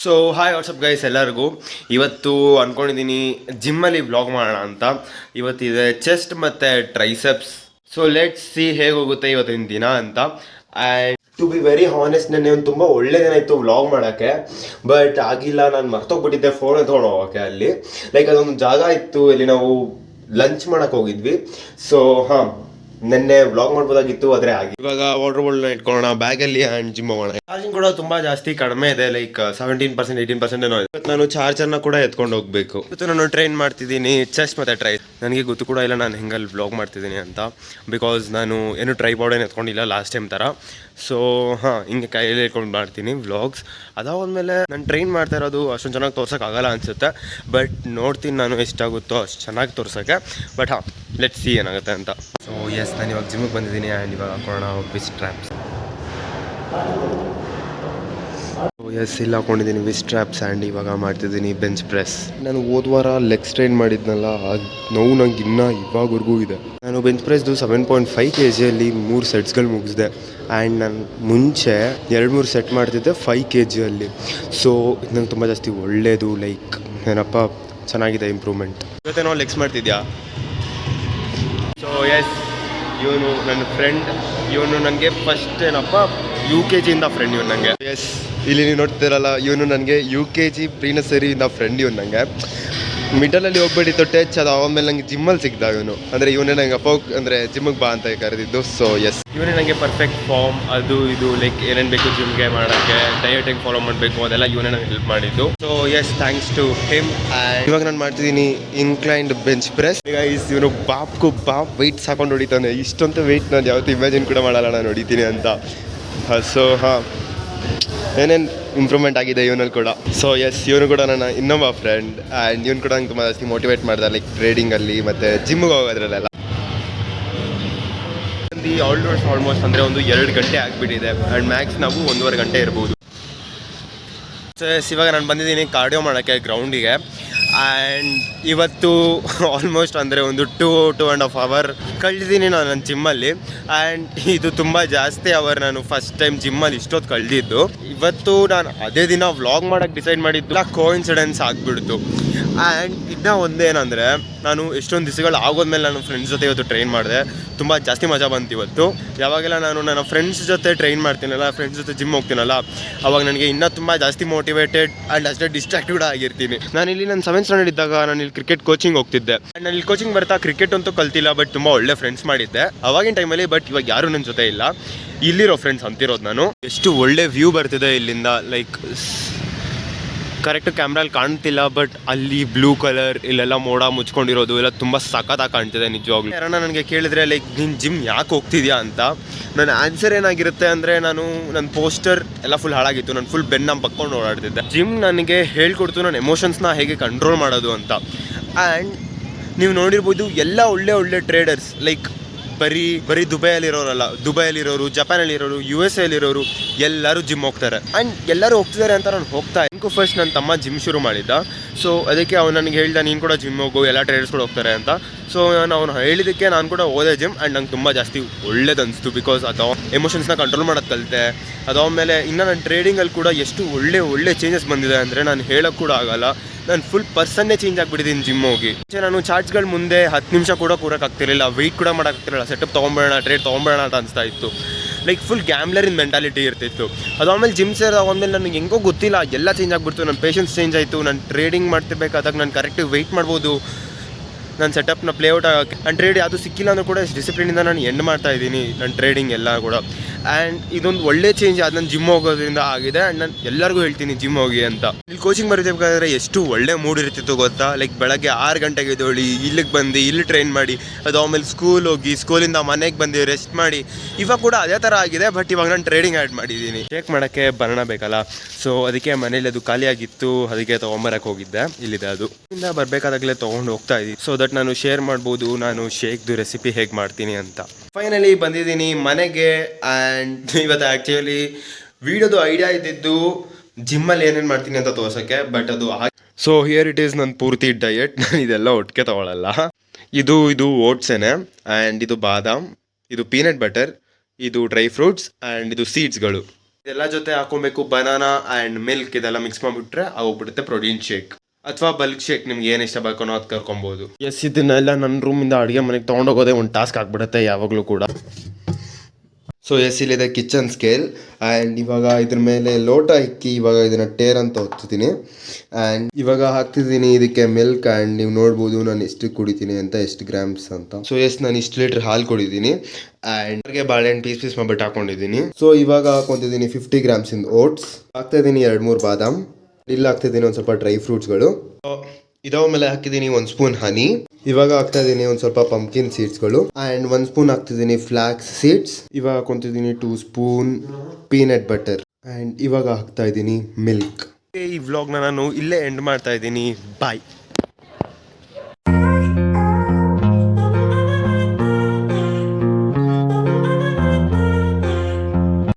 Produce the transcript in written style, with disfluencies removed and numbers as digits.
So hi WhatsApp guys ಎಲ್ಲರಿಗೂ. ಇವತ್ತು ಅಂದ್ಕೊಂಡಿದ್ದೀನಿ ಜಿಮ್ಮಲ್ಲಿ ವ್ಲಾಗ್ ಮಾಡೋಣ ಅಂತ. ಇವತ್ತಿದೆ ಚೆಸ್ಟ್ ಮತ್ತು ಟ್ರೈಸೆಪ್ಸ್. ಸೊ ಲೆಟ್ಸ್ ಸಿ ಹೇಗೆ ಹೋಗುತ್ತೆ ಇವತ್ತಿನ ದಿನ ಅಂತ. And to be very honest, ನೆನ್ನೆ ಒಂದು ತುಂಬ ಒಳ್ಳೆ ದಿನ ಇತ್ತು ವ್ಲಾಗ್ ಮಾಡೋಕ್ಕೆ, ಬಟ್ ಆಗಿಲ್ಲ. ನಾನು ಮರ್ತೋಗ್ಬಿಟ್ಟಿದ್ದೆ ಫೋನ್ ಎತ್ಕೊಂಡು ಹೋಗೋಕ್ಕೆ. ಅಲ್ಲಿ ಲೈಕ್ ಅದೊಂದು ಜಾಗ ಇತ್ತು, ಇಲ್ಲಿ ನಾವು ಲಂಚ್ ಮಾಡೋಕ್ಕೆ ಹೋಗಿದ್ವಿ. ಸೊ ಹಾಂ, ನೆನ್ನೆ ವ್ಲಾಗ್ ಮಾಡ್ಬೋದಾಗಿತ್ತು, ಆದರೆ ಆಗಿ. ಇವಾಗ ವಾಟರ್ ಬಾಟಲ್ನ ಇಟ್ಕೊಳ್ಳೋಣ ಬ್ಯಾಗಲ್ಲಿ ಆ್ಯಂಡ್ ಜಿಮ್ ಹೋಗೋಣ. ಚಾರ್ಜಿಂಗ್ ಕೂಡ ತುಂಬ ಜಾಸ್ತಿ ಕಡಿಮೆ ಇದೆ, ಲೈಕ್ 17% 18% ಏನೋ ಇದೆ. ನಾನು ಚಾರ್ಜರ್ನ ಕೂಡ ಎತ್ಕೊಂಡು ಹೋಗಬೇಕು. ಇವತ್ತು ನಾನು ಟ್ರೈನ್ ಮಾಡ್ತಿದ್ದೀನಿ ಚೆಸ್ಟ್ ಮತ್ತು ಟ್ರೈ. ನನಗೆ ಗೊತ್ತು ಕೂಡ ಇಲ್ಲ ನಾನು ಹೆಂಗಲ್ಲಿ ವ್ಲಾಗ್ ಮಾಡ್ತಿದ್ದೀನಿ ಅಂತ, ಬಿಕಾಸ್ ನಾನು ಏನು ಟ್ರೈಪಾಡ್ ಏನು ಎತ್ಕೊಂಡಿಲ್ಲ ಲಾಸ್ಟ್ ಟೈಮ್ ಥರ. ಸೊ ಹಾಂ, ಹಿಂಗೆ ಕೈಯಲ್ಲಿ ಇಟ್ಕೊಂಡು ಮಾಡ್ತೀನಿ ವ್ಲಾಗ್ಸ್. ಅದಾದ್ಮೇಲೆ ನಾನು ಟ್ರೈನ್ ಮಾಡ್ತಾ ಇರೋದು ಅಷ್ಟೊಂದು ಚೆನ್ನಾಗಿ ತೋರ್ಸೋಕ್ಕಾಗಲ್ಲ ಅನಿಸುತ್ತೆ, ಬಟ್ ನೋಡ್ತೀನಿ ನಾನು ಎಷ್ಟಾಗುತ್ತೋ ಅಷ್ಟು ಚೆನ್ನಾಗಿ ತೋರ್ಸೋಕ್ಕೆ. ಬಟ್ ಹಾಂ, ಲೆಟ್ಸ್ ಸಿ ಏನಾಗುತ್ತೆ ಅಂತ. ಸೊ ಎಸ್, ನಾನು ಇವಾಗ ಜಿಮ್ಮಿಗೆ ಬಂದಿದ್ದೀನಿ ಆ್ಯಂಡ್ ಇವಾಗ ಹಾಕೋಣ ವಿಸ್ಟ್ ಟ್ರ್ಯಾಪ್ಸ್. ಎಸ್, ಇಲ್ಲಿ ಹಾಕೊಂಡಿದ್ದೀನಿ ವಿಸ್ಟ್ ಟ್ರ್ಯಾಪ್ಸ್ ಆ್ಯಂಡ್ ಇವಾಗ ಮಾಡ್ತಿದ್ದೀನಿ ಬೆಂಚ್ ಪ್ರೆಸ್. ನಾನು ಹೋದ ವಾರ ಲೆಗ್ ಸ್ಟ್ರೈನ್ ಮಾಡಿದ್ನಲ್ಲ, ಅದು ನೋವು ನಂಗೆ ಇನ್ನೂ ಇವಾಗವರೆಗೂ ಇದೆ. ನಾನು ಬೆಂಚ್ ಪ್ರೆಸ್ದು 7.5 kgಯಲ್ಲಿ 3 ಸೆಟ್ಸ್ಗಳು ಮುಗಿಸಿದೆ. ಆ್ಯಂಡ್ ನಾನು ಮುಂಚೆ 2-3 ಸೆಟ್ ಮಾಡ್ತಿದ್ದೆ 5 kgಯಲ್ಲಿ. ಸೊ ಇದು ನಂಗೆ ತುಂಬ ಜಾಸ್ತಿ ಒಳ್ಳೆಯದು, ಲೈಕ್ ಏನಪ್ಪ ಚೆನ್ನಾಗಿದೆ ಇಂಪ್ರೂವ್ಮೆಂಟ್. ಇವತ್ತೇನೋ ಲೆಗ್ಸ್ ಮಾಡ್ತಿದ್ಯಾ? ಸೊ ಎಸ್, ಇವನು ನನ್ನ ಫ್ರೆಂಡ್. ಇವನು ನನಗೆ ಫಸ್ಟ್ ಏನಪ್ಪ UKGಯಿಂದ ಫ್ರೆಂಡ್ ಇವನು ನನಗೆ. ಎಸ್, ಇಲ್ಲಿ ನೀವು ನೋಡ್ತಿರಲ್ಲ, ಇವನು ನನಗೆ UKG ಪ್ರೀ ನರ್ಸರಿಯಿಂದ ಫ್ರೆಂಡ್. ಇವನು ನನಗೆ ಮಿಡಲಲ್ಲಿ ಹೋಗ್ಬಿಟ್ಟಿತ್ತು ಟಚ್, ಅದು ಆಮೇಲೆ ನನಗೆ ಜಿಮ್ಮಲ್ಲಿ ಸಿಗ್ದ ಇವನು. ಅಂದರೆ ಇವನೇ ನನಗೆ ಅಂದರೆ ಜಿಮ್ಮಿಗೆ ಬಾ ಅಂತ ಕರೆದಿದ್ದು. ಸೊ ಎಸ್, ಇವನೇ ನನಗೆ ಪರ್ಫೆಕ್ಟ್ ಫಾರ್ಮ್ ಅದು ಇದು ಲೈಕ್ ಏನೇನು ಬೇಕು ಜಿಮ್ಗೆ ಮಾಡೋಕ್ಕೆ, ಡಯಟ್ ಹೆಂಗೆ ಫಾಲೋ ಮಾಡಬೇಕು ಅದೆಲ್ಲ ಇವನೇ ನನಗೆ ಹೆಲ್ಪ್ ಮಾಡಿದ್ದು. So yes, thanks to him. And ಇವಾಗ ನಾನು ಮಾಡ್ತಿದ್ದೀನಿ ಇನ್ಕ್ಲೈನ್ಡ್ ಬೆಂಚ್ ಪ್ರೆಸ್. ಈಗ ಇವನು ಬಾಪ್ ವೆಯ್ಟ್ಸ್ ಹಾಕೊಂಡು ಹೊಡಿತಾನೆ. ಇಷ್ಟೊಂದು ವೆಯ್ಟ್ ನಾನು ಯಾವತ್ತೂ ಇಮ್ಯಾಜಿನ್ ಕೂಡ ಮಾಡಲ್ಲ ನಾನು ಹೊಡಿತೀನಿ ಅಂತ. ಸೊ ಹಾಂ, ಏನೇನು ಇಂಪ್ರೂವ್ಮೆಂಟ್ ಆಗಿದೆ ಇವನಲ್ಲಿ ಕೂಡ. ಸೊ ಎಸ್, ಇವನು ಕೂಡ ನನ್ನ ಇನ್ನೊಬ್ಬ ಫ್ರೆಂಡ್. ಆ್ಯಂಡ್ ಇವನು ಕೂಡ ನಂಗೆ ತುಂಬ ಜಾಸ್ತಿ ಮೋಟಿವೇಟ್ ಮಾಡಿದೆ, ಲೈಕ್ ಟ್ರೇಡಿಂಗಲ್ಲಿ ಮತ್ತು ಜಿಮ್ಮಿಗೆ ಹೋಗೋದ್ರಲ್ಲೆಲ್ಲ. ಆಲ್ಮೋಸ್ಟ್ ಅಂದರೆ ಒಂದು 2 ಗಂಟೆ ಆಗಿಬಿಟ್ಟಿದೆ. ಆ್ಯಂಡ್ ಮ್ಯಾಕ್ಸ್ ನಾವು 1.5 ಗಂಟೆ ಇರ್ಬೋದು. ಸೊ ಎಸ್, ಇವಾಗ ನಾನು ಬಂದಿದ್ದೀನಿ ಕಾರ್ಡಿಯೋ ಮಾಡೋಕ್ಕೆ ಗ್ರೌಂಡಿಗೆ. ಆ್ಯಂಡ್ ಇವತ್ತು ಆಲ್ಮೋಸ್ಟ್ ಅಂದರೆ ಒಂದು 2.5 ಅವರ್ ಕಳೆದಿದ್ದೀನಿ ನಾನು ನನ್ನ ಜಿಮ್ಮಲ್ಲಿ. ಆ್ಯಂಡ್ ಇದು ತುಂಬ ಜಾಸ್ತಿ ಅವರ್ ನಾನು ಫಸ್ಟ್ ಟೈಮ್ ಜಿಮ್ಮಲ್ಲಿ ಇಷ್ಟೊತ್ತು ಕಳೆದಿದ್ದು. ಇವತ್ತು ನಾನು ಅದೇ ದಿನ ವ್ಲಾಗ್ ಮಾಡೋಕ್ಕೆ ಡಿಸೈಡ್ ಮಾಡಿದ್ದು, ಕೋಇನ್ಸಿಡೆನ್ಸ್ ಆಗಿಬಿಡ್ತು. ಆ್ಯಂಡ್ ಇನ್ನೂ ಒಂದೇನಂದರೆ, ನಾನು ಎಷ್ಟೊಂದು ದಿವಸಗಳು ಆಗೋದ್ಮೇಲೆ ನಾನು ಫ್ರೆಂಡ್ಸ್ ಜೊತೆ ಇವತ್ತು ಟ್ರೈನ್ ಮಾಡಿದೆ. ತುಂಬ ಜಾಸ್ತಿ ಮಜಾ ಬಂತು ಇವತ್ತು. ಯಾವಾಗೆಲ್ಲ ನಾನು ನನ್ನ ಫ್ರೆಂಡ್ಸ್ ಜೊತೆ ಟ್ರೈನ್ ಮಾಡ್ತೀನಲ್ಲ, ಫ್ರೆಂಡ್ಸ್ ಜೊತೆ ಜಿಮ್ ಹೋಗ್ತೀನಲ್ಲ, ಅವಾಗ ನನಗೆ ಇನ್ನೂ ತುಂಬ ಜಾಸ್ತಿ ಮೋಟಿವೇಟೆಡ್ ಆ್ಯಂಡ್ ಅಷ್ಟೇ ಡಿಸ್ಟ್ರಾಕ್ಟ್ ಕೂಡ ಆಗಿರ್ತೀನಿ. ನಾನು ಇಲ್ಲಿ ನನ್ನ 7th ಸ್ಟ್ಯಾಂಡರ್ಡ್ ಇದ್ದಾಗ ನಾನು ಇಲ್ಲಿ ಕ್ರಿಕೆಟ್ ಕೋಚಿಂಗ್ ಹೋಗ್ತಿದ್ದೆ. ಆ್ಯಂಡ್ ನಾನು ಇಲ್ಲಿ ಕೋಚಿಂಗ್ ಬರ್ತಾ ಕ್ರಿಕೆಟ್ ಅಂತೂ ಕಲ್ತಿಲ್ಲ, ಬಟ್ ತುಂಬ ಒಳ್ಳೆ ಫ್ರೆಂಡ್ಸ್ ಮಾಡಿದ್ದೆ ಅವಾಗಿನ ಟೈಮಲ್ಲಿ. ಬಟ್ ಇವಾಗ ಯಾರೂ ನನ್ನ ಜೊತೆ ಇಲ್ಲ, ಇಲ್ಲಿರೋ ಫ್ರೆಂಡ್ಸ್ ಅಂತಿರೋದು ನಾನು. ಎಷ್ಟು ಒಳ್ಳೆ ವ್ಯೂ ಬರ್ತಿದೆ ಇಲ್ಲಿಂದ, ಲೈಕ್ ಕರೆಕ್ಟ್ ಕ್ಯಾಮ್ರಲ್ಲಿ ಕಾಣ್ತಿಲ್ಲ, ಬಟ್ ಅಲ್ಲಿ ಬ್ಲೂ ಕಲರ್ ಇಲ್ಲೆಲ್ಲ ಮೋಡ ಮುಚ್ಕೊಂಡಿರೋದು ಎಲ್ಲ ತುಂಬ ಸಖತ್ತಾಗಿ ಕಾಣ್ತಿದೆ ನಿಜವಾಗ್ಲೂ. ಯಾರನ್ನ ನನಗೆ ಕೇಳಿದ್ರೆ ಲೈಕ್ ನೀನು ಜಿಮ್ ಯಾಕೆ ಹೋಗ್ತಿದ್ಯಾ ಅಂತ, ನನ್ನ ಆನ್ಸರ್ ಏನಾಗಿರುತ್ತೆ ಅಂದರೆ, ನನ್ನ ಪೋಸ್ಟರ್ ಎಲ್ಲ ಫುಲ್ ಹಾಳಾಗಿತ್ತು. ನಾನು ಫುಲ್ ಬೆನ್ನ ಬಕ್ಕೊಂಡು ಓಡಾಡ್ತಿದ್ದೆ. ಜಿಮ್ ನನಗೆ ಹೇಳ್ಕೊಡ್ತು ನನ್ನ ಎಮೋಷನ್ಸ್ನ ಹೇಗೆ ಕಂಟ್ರೋಲ್ ಮಾಡೋದು ಅಂತ. ಆ್ಯಂಡ್ ನೀವು ನೋಡಿರ್ಬೋದು, ಎಲ್ಲ ಒಳ್ಳೆ ಟ್ರೇಡರ್ಸ್, ಲೈಕ್ ಬರೀ ದುಬೈಯಲ್ಲಿರೋರು, ಜಪಾನಲ್ಲಿರೋರು, US ಅಲ್ಲಿರೋರು ಎಲ್ಲರೂ ಜಿಮ್ ಹೋಗ್ತಾರೆ. ಆ್ಯಂಡ್ ಎಲ್ಲರೂ ಹೋಗ್ತಿದ್ದಾರೆ ಅಂತ ನಾನು ಹೋಗ್ತಾ ಇದ್ದೆ. ಫಸ್ಟ್ ನನ್ನ ತಮ್ಮ ಜಿಮ್ ಶುರು ಮಾಡಿದ್ದ. ಸೊ ಅದಕ್ಕೆ ಅವ್ನು ನನಗೆ ಹೇಳ್ದ, ನೀನು ಕೂಡ ಜಿಮ್ ಹೋಗು, ಎಲ್ಲ ಟ್ರೇಡರ್ಸ್ ಕೂಡ ಹೋಗ್ತಾರೆ ಅಂತ. ಸೊ ಅವನು ಹೇಳಿದ್ದಕ್ಕೆ ನಾನು ಕೂಡ ಹೋದೆ ಜಿಮ್. ಆ್ಯಂಡ್ ನಂಗೆ ತುಂಬ ಜಾಸ್ತಿ ಒಳ್ಳೇದು ಅನಿಸ್ತು, ಬಿಕಾಸ್ ಅದು ಎಮೋಷನ್ಸ್ನ ಕಂಟ್ರೋಲ್ ಮಾಡೋದು ಕಲಿತೆ. ಅದಾದಮೇಲೆ ಇನ್ನು ನನ್ನ ಟ್ರೇಡಿಂಗಲ್ಲಿ ಕೂಡ ಎಷ್ಟು ಒಳ್ಳೆ ಚೇಂಜಸ್ ಬಂದಿದೆ ಅಂದರೆ ನಾನು ಹೇಳೋಕ್ಕೆ ಕೂಡ ಆಗಲ್ಲ. ನಾನು ಫುಲ್ ಪರ್ಸನ್ನೇ ಚೇಂಜ್ ಆಗಿಬಿಟ್ಟಿದ್ದೀನಿ ಜಿಮ್ ಹೋಗಿ. ನಾನು ಚಾರ್ಜ್ಗಳ ಮುಂದೆ 10 ನಿಮಿಷ ಕೂಡ ಕೂರೋಕ್ಕಾಗ್ತಿರಲಿಲ್ಲ, ವೆಯ್ಟ್ ಕೂಡ ಮಾಡೋಕ್ಕಾಗ್ತಿರಲಿಲ್ಲ. ಸೆಟಪ್ ತೊಗೊಂಬೇಡ, ಟ್ರೇಡ್ ತೊಗೊಂಬೇಡ ಅಂತ ಅನಿಸ್ತಾ ಇತ್ತು. ಲೈಕ್ ಫುಲ್ ಗ್ಯಾಮ್ಲರಿನ ಮೆಂಟಾಲಿಟಿ ಇರ್ತಿತ್ತು. ಅದಾದಮೇಲೆ ಜಿಮ್ ಸೇರಿದಾದ್ಮೇಲೆ ನನಗೆ ಹೆಂಗೋ ಗೊತ್ತಿಲ್ಲ, ಎಲ್ಲ ಚೇಂಜ್ ಆಗಿಬಿಡ್ತು. ನನ್ನ ಪೇಷನ್ಸ್ ಚೇಂಜ್ ಆಯಿತು. ನಾನು ಟ್ರೇಡಿಂಗ್ ಮಾಡ್ತಿರ್ಬೇಕಾದಾಗ ನಾನು ಕರೆಕ್ಟಾಗಿ ವೆಯ್ಟ್ ಮಾಡ್ಬೋದು, ನನ್ನ ಸೆಟಪ್ನ ಪ್ಲೇಔಟ್ ಆಗೋಕ್ಕೆ. ಆ್ಯಂಡ್ ಟ್ರೇಡ್ ಯಾವುದು ಸಿಕ್ಕಿಲ್ಲ ಅಂದರೂ ಕೂಡ ಡಿಸಿಪ್ಲಿನಿಂದ ನಾನು ಎಂಡ್ ಮಾಡ್ತಾಯಿದ್ದೀನಿ ನನ್ನ ಟ್ರೇಡಿಂಗ್ ಎಲ್ಲ ಕೂಡ. ಆ್ಯಂಡ್ ಇದೊಂದು ಒಳ್ಳೆ ಚೇಂಜ್ ಅದು ನನ್ನ ಜಿಮ್ ಹೋಗೋದ್ರಿಂದ ಆಗಿದೆ. ಆ್ಯಂಡ್ ನಾನು ಎಲ್ಲರಿಗೂ ಹೇಳ್ತೀನಿ ಜಿಮ್ ಹೋಗಿ ಅಂತ. ಇಲ್ಲಿ ಕೋಚಿಂಗ್ ಬರೀಬೇಕಾದ್ರೆ ಎಷ್ಟು ಒಳ್ಳೆ ಮೂಡ್ ಇರ್ತಿತ್ತು ಗೊತ್ತಾ. ಲೈಕ್ ಬೆಳಗ್ಗೆ 6 ಗಂಟೆಗೆ ಎದ್ದೇಳಿ ಇಲ್ಲಿಗೆ ಬಂದು ಇಲ್ಲಿ ಟ್ರೈನ್ ಮಾಡಿ, ಅದು ಆಮೇಲೆ ಸ್ಕೂಲ್ ಹೋಗಿ, ಸ್ಕೂಲಿಂದ ಮನೆಗೆ ಬಂದು ರೆಸ್ಟ್ ಮಾಡಿ. ಇವಾಗ ಕೂಡ ಅದೇ ಥರ ಆಗಿದೆ, ಬಟ್ ಇವಾಗ ನಾನು ಟ್ರೇಡಿಂಗ್ ಆ್ಯಡ್ ಮಾಡಿದ್ದೀನಿ. ಶೇಕ್ ಮಾಡೋಕ್ಕೆ ಬರೋಣ ಬೇಕಲ್ಲ, ಸೊ ಅದಕ್ಕೆ ಮನೇಲಿ ಅದು ಖಾಲಿಯಾಗಿತ್ತು, ಅದಕ್ಕೆ ತೊಗೊಂಬರಕ್ಕೆ ಹೋಗಿದ್ದೆ. ಇಲ್ಲಿದೆ ಅದು, ಇಂದ ಬರಬೇಕಾದಾಗಲೇ ತೊಗೊಂಡು ಹೋಗ್ತಾ ಇದ್ದೀನಿ. ಸೊ ದಟ್ ನಾನು ಶೇರ್ ಮಾಡ್ಬೋದು ನಾನು ಶೇಕ್ದು ರೆಸಿಪಿ ಹೇಗೆ ಮಾಡ್ತೀನಿ ಅಂತ. ಫೈನಲಿ ಬಂದಿದ್ದೀನಿ ಮನೆಗೆ. ಆ್ಯಂಡ್ ಇವತ್ತು ಆ್ಯಕ್ಚುಲಿ ವಿಡಿಯೋದು ಐಡಿಯಾ ಇದ್ದಿದ್ದು ಜಿಮ್ಮಲ್ಲಿ ಏನೇನು ಮಾಡ್ತೀನಿ ಅಂತ ತೋರ್ಸೋಕ್ಕೆ, ಬಟ್ ಅದು ಸೊ ಹಿಯರ್ ಇಟ್ ಈಸ್ ನನ್ನ ಪೂರ್ತಿ ಡಯಟ್. ನಾನು ಇದೆಲ್ಲ ಒಟ್ಟಿಗೆ ತೊಗೊಳ್ಳಲ್ಲ. ಇದು ಓಟ್ಸೇನೆ, ಆ್ಯಂಡ್ ಇದು ಬಾದಾಮ್, ಇದು ಪೀನಟ್ ಬಟರ್, ಇದು ಡ್ರೈ ಫ್ರೂಟ್ಸ್, ಆ್ಯಂಡ್ ಇದು ಸೀಡ್ಸ್ಗಳು. ಇದೆಲ್ಲ ಜೊತೆ ಹಾಕೊಬೇಕು ಬನಾನಾ ಆ್ಯಂಡ್ ಮಿಲ್ಕ್, ಇದೆಲ್ಲ ಮಿಕ್ಸ್ ಮಾಡಿಬಿಟ್ರೆ ಆಗೋಗ್ಬಿಡುತ್ತೆ ಪ್ರೋಟೀನ್ ಶೇಕ್ ಅಥವಾ ಬಲ್ಕ್ ಶೇಕ್. ನಿಮ್ಗೆ ಏನು ಇಷ್ಟ ಬೇಕೋ ಅದು ಕರ್ಕೊಬೋದು. ಎಸ್, ಇದನ್ನೆಲ್ಲ ನನ್ನ ರೂಮಿಂದ ಅಡುಗೆ ಮನೆಗೆ ತೊಗೊಂಡೋಗೋದೇ ಒಂದು ಟಾಸ್ಕ್ ಆಗಿಬಿಡುತ್ತೆ ಯಾವಾಗಲೂ ಕೂಡ. ಸೊ ಎಸ್, ಇಲ್ಲಿದೆ ಕಿಚನ್ ಸ್ಕೇಲ್ ಆ್ಯಂಡ್ ಇವಾಗ ಇದ್ರ ಮೇಲೆ ಲೋಟ ಇಕ್ಕಿ ಇವಾಗ ಇದನ್ನು ಟೇರ್ ಅಂತ ಹೊತ್ತೀನಿ ಆ್ಯಂಡ್ ಇವಾಗ ಹಾಕ್ತಿದ್ದೀನಿ ಇದಕ್ಕೆ ಮಿಲ್ಕ್ ಆ್ಯಂಡ್ ನೀವು ನೋಡ್ಬೋದು ನಾನು ಎಷ್ಟು ಕುಡಿತೀನಿ ಅಂತ, ಎಷ್ಟು ಗ್ರಾಮ್ಸ್ ಅಂತ. ಸೊ ಎಸ್, ನಾನು ಇಷ್ಟು ಲೀಟ್ರ್ ಹಾಲು ಕುಡಿದ್ದೀನಿ ಆ್ಯಂಡ್ ಅವ್ರಿಗೆ ಬಾಳೆಹಣ್ಣು ಪೀಸ್ ಮಾಡಿಬಿಟ್ಟು ಹಾಕೊಂಡಿದ್ದೀನಿ. ಸೊ ಇವಾಗ ಹಾಕೊತಿದ್ದೀನಿ 50 ಗ್ರಾಮ್ಸ್ ಇನ್ ಓಟ್ಸ್, ಹಾಕ್ತಾ ಇದ್ದೀನಿ 2-3 ಬಾದಾಮ್, ಇಲ್ಲಿ ಹಾಕ್ತಿದ್ದೀನಿ ಒಂದು ಸ್ವಲ್ಪ ಡ್ರೈ ಫ್ರೂಟ್ಸ್ಗಳು, ಇದಾವ ಮೇಲೆ ಹಾಕಿದ್ದೀನಿ 1 ಸ್ಪೂನ್ ಹನಿ, ಇವಾಗ ಹಾಕ್ತಾ ಇದ್ದೀನಿ ಒಂದು ಸ್ವಲ್ಪ ಪಂಪ್ಕಿನ್ ಸೀಡ್ಸ್ಗಳು ಆ್ಯಂಡ್ 1 ಸ್ಪೂನ್ ಹಾಕ್ತಿದ್ದೀನಿ ಫ್ಲಾಕ್ಸ್ ಸೀಡ್ಸ್, ಇವಾಗ ಹಾಕೊತಿದ್ದೀನಿ 2 ಸ್ಪೂನ್ ಪೀನಟ್ ಬಟರ್ ಆ್ಯಂಡ್ ಇವಾಗ ಹಾಕ್ತಾ ಇದ್ದೀನಿ ಮಿಲ್ಕ್. ಈ ವ್ಲಾಗ್ನ ನಾನು ಇಲ್ಲೇ ಎಂಡ್ ಮಾಡ್ತಾ ಇದ್ದೀನಿ. ಬಾಯ್.